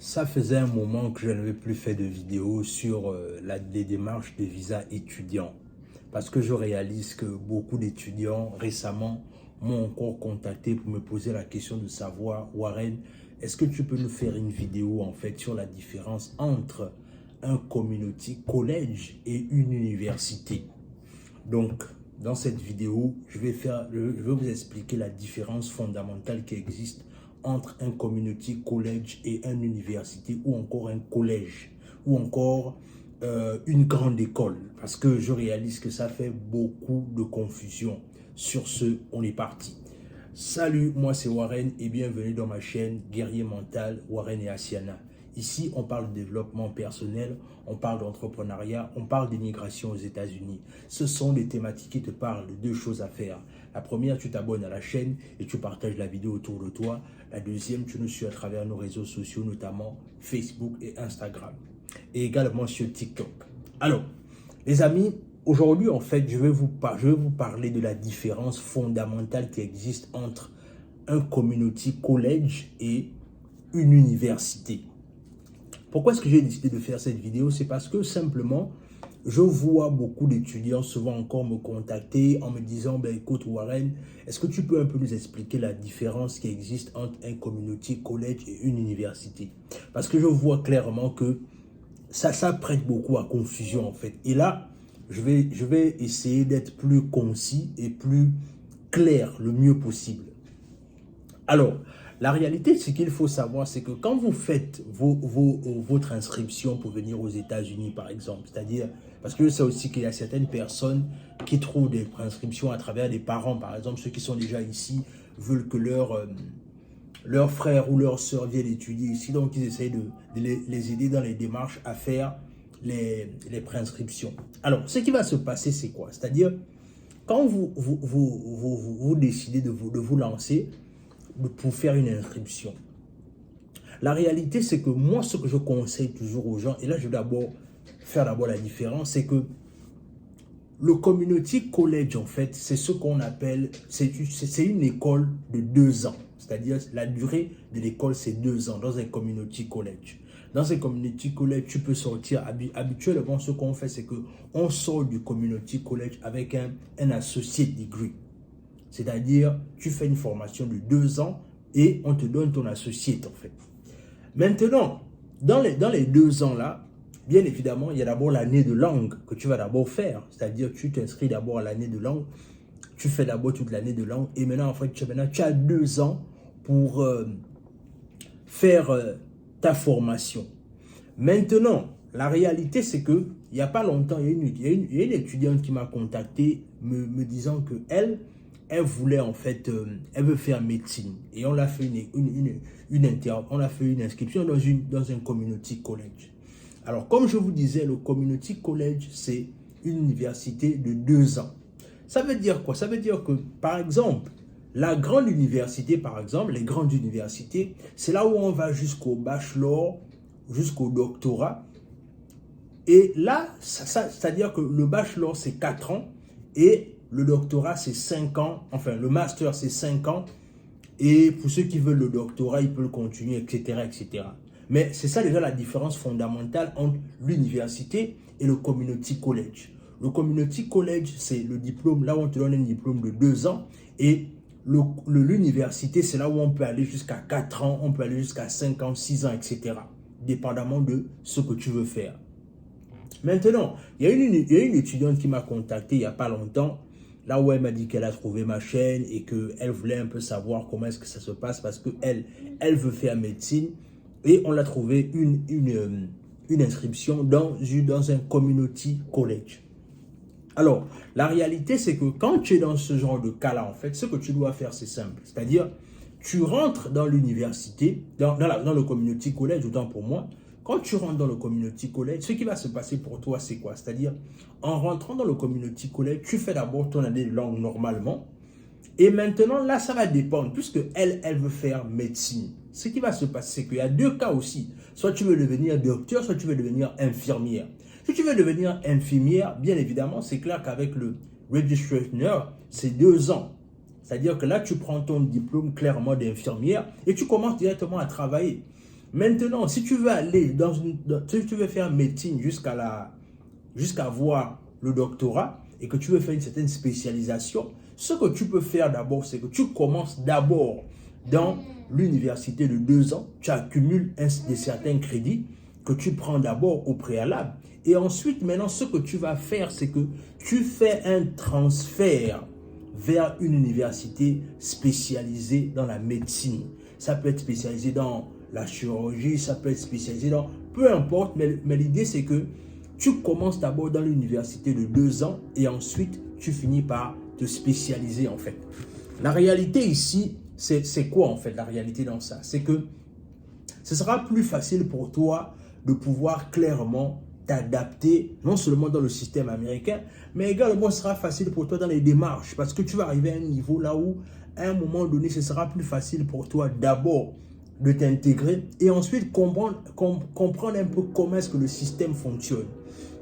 Ça faisait un moment que je n'avais plus fait de vidéos sur les démarches de visa étudiant. Parce que je réalise que beaucoup d'étudiants récemment m'ont encore contacté pour me poser la question de savoir, Warren, est-ce que tu peux nous faire une vidéo en fait sur la différence entre un community college et une université? Donc, dans cette vidéo, je vais vous expliquer la différence fondamentale qui existe entre un community college et une université, ou encore un collège, ou encore une grande école. Parce que je réalise que ça fait beaucoup de confusion. Sur ce, on est parti. Salut, moi c'est Warren et bienvenue dans ma chaîne Guerrier Mental, Warren et Asiana. Ici, on parle de développement personnel, on parle d'entrepreneuriat, on parle d'immigration aux États-Unis. Ce sont des thématiques qui te parlent de deux choses à faire. La première, tu t'abonnes à la chaîne et tu partages la vidéo autour de toi. La deuxième, tu nous suis à travers nos réseaux sociaux, notamment Facebook et Instagram. Et également sur TikTok. Alors, les amis, aujourd'hui, en fait, je vais vous parler de la différence fondamentale qui existe entre un community college et une université. Pourquoi est-ce que j'ai décidé de faire cette vidéo? C'est parce que simplement, je vois beaucoup d'étudiants souvent encore me contacter en me disant, ben, écoute Warren, est-ce que tu peux un peu nous expliquer la différence qui existe entre un community college et une université? Parce que je vois clairement que ça prête beaucoup à confusion en fait. Et là, je vais essayer d'être plus concis et plus clair le mieux possible. Alors, la réalité, ce qu'il faut savoir, c'est que quand vous faites votre inscription pour venir aux États-Unis, par exemple, c'est-à-dire, parce que je sais aussi qu'il y a certaines personnes qui trouvent des inscriptions à travers des parents, par exemple, ceux qui sont déjà ici, veulent que leur frère ou leur soeur viennent étudier ici, donc ils essayent de les aider dans les démarches à faire les préinscriptions. Alors, ce qui va se passer, c'est quoi? C'est-à-dire, quand vous décidez de vous lancer, pour faire une inscription. La réalité, c'est que moi, ce que je conseille toujours aux gens, et là, je vais faire la différence, c'est que le community college, en fait, c'est ce qu'on appelle, c'est une école de 2 ans. C'est-à-dire, la durée de l'école, c'est 2 ans dans un community college. Dans un community college, tu peux sortir, habituellement, ce qu'on fait, c'est qu'on sort du community college avec un associate degree. C'est-à-dire, tu fais une formation de 2 ans et on te donne ton associate en fait. Maintenant, dans les 2 ans là, bien évidemment, il y a d'abord l'année de langue que tu vas d'abord faire. C'est-à-dire, tu t'inscris d'abord à l'année de langue, tu fais d'abord toute l'année de langue et maintenant, en fait, tu as 2 ans pour faire ta formation. Maintenant, la réalité, c'est que il n'y a pas longtemps, il y a une étudiante qui m'a contacté me disant que elle voulait en fait, elle veut faire médecine et on l'a fait on a fait une inscription dans un community college. Alors, comme je vous disais, le community college, c'est une université de 2 ans. Ça veut dire quoi? Ça veut dire que, par exemple, la grande université, par exemple, les grandes universités, c'est là où on va jusqu'au bachelor, jusqu'au doctorat. Et là, c'est-à-dire que le bachelor, c'est 4 ans et le doctorat, c'est 5 ans. Enfin, le master, c'est 5 ans. Et pour ceux qui veulent le doctorat, ils peuvent continuer, etc., etc. Mais c'est ça déjà la différence fondamentale entre l'université et le community college. Le community college, c'est le diplôme, là où on te donne un diplôme de 2 ans. Et l'université, c'est là où on peut aller jusqu'à 4 ans, on peut aller jusqu'à 5 ans, 6 ans, etc. Dépendamment de ce que tu veux faire. Maintenant, il y a une étudiante qui m'a contacté il n'y a pas longtemps, là où elle m'a dit qu'elle a trouvé ma chaîne et qu'elle voulait un peu savoir comment est-ce que ça se passe parce qu'elle veut faire médecine et on l'a trouvé une inscription dans un community college. Alors, la réalité, c'est que quand tu es dans ce genre de cas-là, en fait, ce que tu dois faire, c'est simple. C'est-à-dire, tu rentres dans l'université, dans le community college, autant pour moi. Quand tu rentres dans le community college, ce qui va se passer pour toi, c'est quoi? C'est-à-dire, en rentrant dans le community college, tu fais d'abord ton année de langue normalement. Et maintenant, là, ça va dépendre, puisque elle veut faire médecine. Ce qui va se passer, c'est qu'il y a 2 cas aussi. Soit tu veux devenir docteur, soit tu veux devenir infirmière. Si tu veux devenir infirmière, bien évidemment, c'est clair qu'avec le registrar, c'est 2 ans. C'est-à-dire que là, tu prends ton diplôme clairement d'infirmière et tu commences directement à travailler. Maintenant, si tu veux aller si tu veux faire médecine jusqu'à voir le doctorat et que tu veux faire une certaine spécialisation, ce que tu peux faire d'abord, c'est que tu commences d'abord dans l'université de 2 ans, tu accumules certains crédits que tu prends d'abord au préalable. Et ensuite, maintenant, ce que tu vas faire, c'est que tu fais un transfert vers une université spécialisée dans la médecine. Ça peut être spécialisé dans la chirurgie, ça peut être spécialisé dans... Peu importe, mais l'idée, c'est que tu commences d'abord dans l'université de 2 ans et ensuite, tu finis par te spécialiser, en fait. La réalité ici, c'est quoi, en fait, la réalité dans ça? C'est que ce sera plus facile pour toi de pouvoir clairement t'adapter, non seulement dans le système américain, mais également ce sera facile pour toi dans les démarches, parce que tu vas arriver à un niveau là où, à un moment donné, ce sera plus facile pour toi d'abord de t'intégrer et ensuite comprendre un peu comment est-ce que le système fonctionne.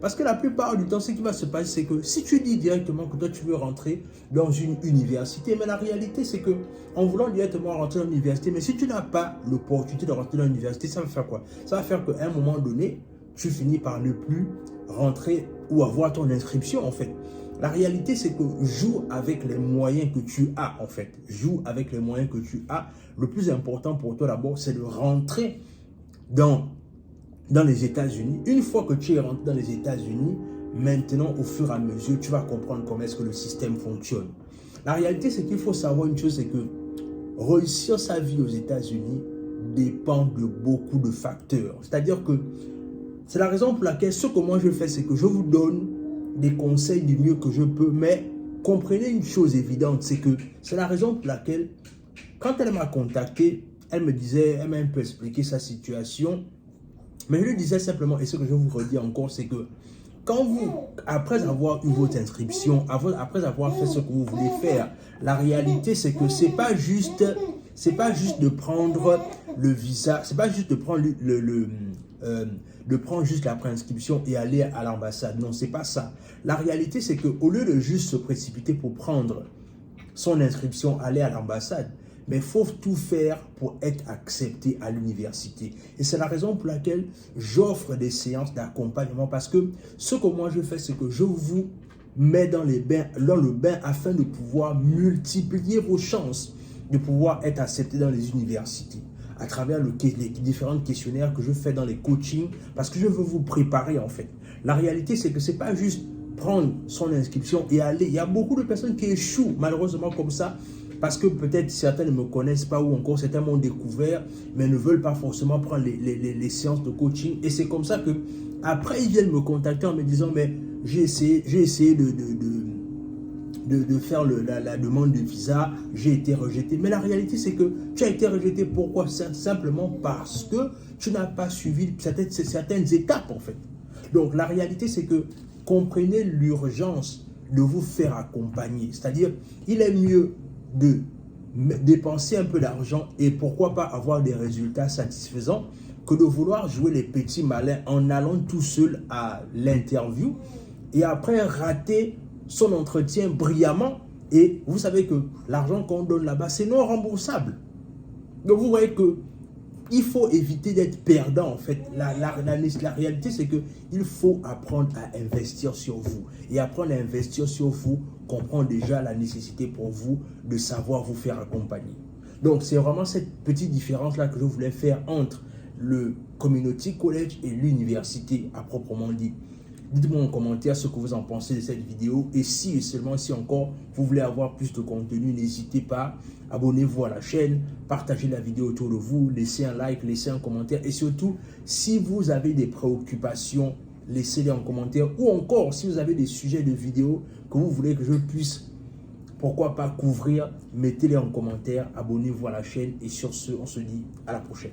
Parce que la plupart du temps, ce qui va se passer, c'est que si tu dis directement que toi, tu veux rentrer dans une université, mais la réalité, c'est que en voulant directement rentrer dans l'université, mais si tu n'as pas l'opportunité de rentrer dans l'université, ça va faire quoi? Ça va faire qu'à un moment donné, tu finis par ne plus rentrer ou avoir ton inscription, en fait. La réalité, c'est que joue avec les moyens que tu as, en fait. Joue avec les moyens que tu as. Le plus important pour toi, d'abord, c'est de rentrer dans les États-Unis. Une fois que tu es rentré dans les États-Unis, maintenant, au fur et à mesure, tu vas comprendre comment est-ce que le système fonctionne. La réalité, c'est qu'il faut savoir une chose, c'est que réussir sa vie aux États-Unis dépend de beaucoup de facteurs. C'est-à-dire que c'est la raison pour laquelle ce que moi je fais, c'est que je vous donne des conseils du mieux que je peux, mais comprenez une chose évidente, c'est que c'est la raison pour laquelle, quand elle m'a contacté, elle m'a un peu expliqué sa situation, mais je lui disais simplement, et ce que je vous redis encore, c'est que quand vous, après avoir eu votre inscription, après avoir fait ce que vous voulez faire, la réalité c'est que c'est pas juste de prendre le visa, c'est pas juste de prendre de prendre juste la préinscription et aller à l'ambassade. Non, c'est pas ça. La réalité c'est que au lieu de juste se précipiter pour prendre son inscription, aller à l'ambassade, mais il faut tout faire pour être accepté à l'université. Et c'est la raison pour laquelle j'offre des séances d'accompagnement, parce que ce que moi je fais, c'est que je vous mets dans le bain afin de pouvoir multiplier vos chances de pouvoir être accepté dans les universités à travers les différents questionnaires que je fais dans les coachings, parce que je veux vous préparer en fait. La réalité, c'est que ce n'est pas juste prendre son inscription et aller. Il y a beaucoup de personnes qui échouent malheureusement comme ça, parce que peut-être certains ne me connaissent pas ou encore certains m'ont découvert, mais ne veulent pas forcément prendre les séances de coaching. Et c'est comme ça que après ils viennent me contacter en me disant, mais j'ai essayé de faire la demande de visa, j'ai été rejeté. Mais la réalité, c'est que tu as été rejeté. Pourquoi? Simplement parce que tu n'as pas suivi certaines étapes, en fait. Donc, la réalité, c'est que comprenez l'urgence de vous faire accompagner. C'est-à-dire, il est mieux de dépenser un peu d'argent et pourquoi pas avoir des résultats satisfaisants que de vouloir jouer les petits malins en allant tout seul à l'interview et après rater son entretien brillamment. Et vous savez que l'argent qu'on donne là-bas, c'est non remboursable. Donc vous voyez que il faut éviter d'être perdant en fait. La réalité, c'est qu'il faut apprendre à investir sur vous. Et apprendre à investir sur vous comprend déjà la nécessité pour vous de savoir vous faire accompagner. Donc c'est vraiment cette petite différence-là que je voulais faire entre le Community College et l'université à proprement dit. Dites-moi en commentaire ce que vous en pensez de cette vidéo. Et si et seulement si encore vous voulez avoir plus de contenu, n'hésitez pas. Abonnez-vous à la chaîne, partagez la vidéo autour de vous, laissez un like, laissez un commentaire. Et surtout, si vous avez des préoccupations, laissez-les en commentaire. Ou encore, si vous avez des sujets de vidéos que vous voulez que je puisse, pourquoi pas, couvrir, mettez-les en commentaire. Abonnez-vous à la chaîne. Et sur ce, on se dit à la prochaine.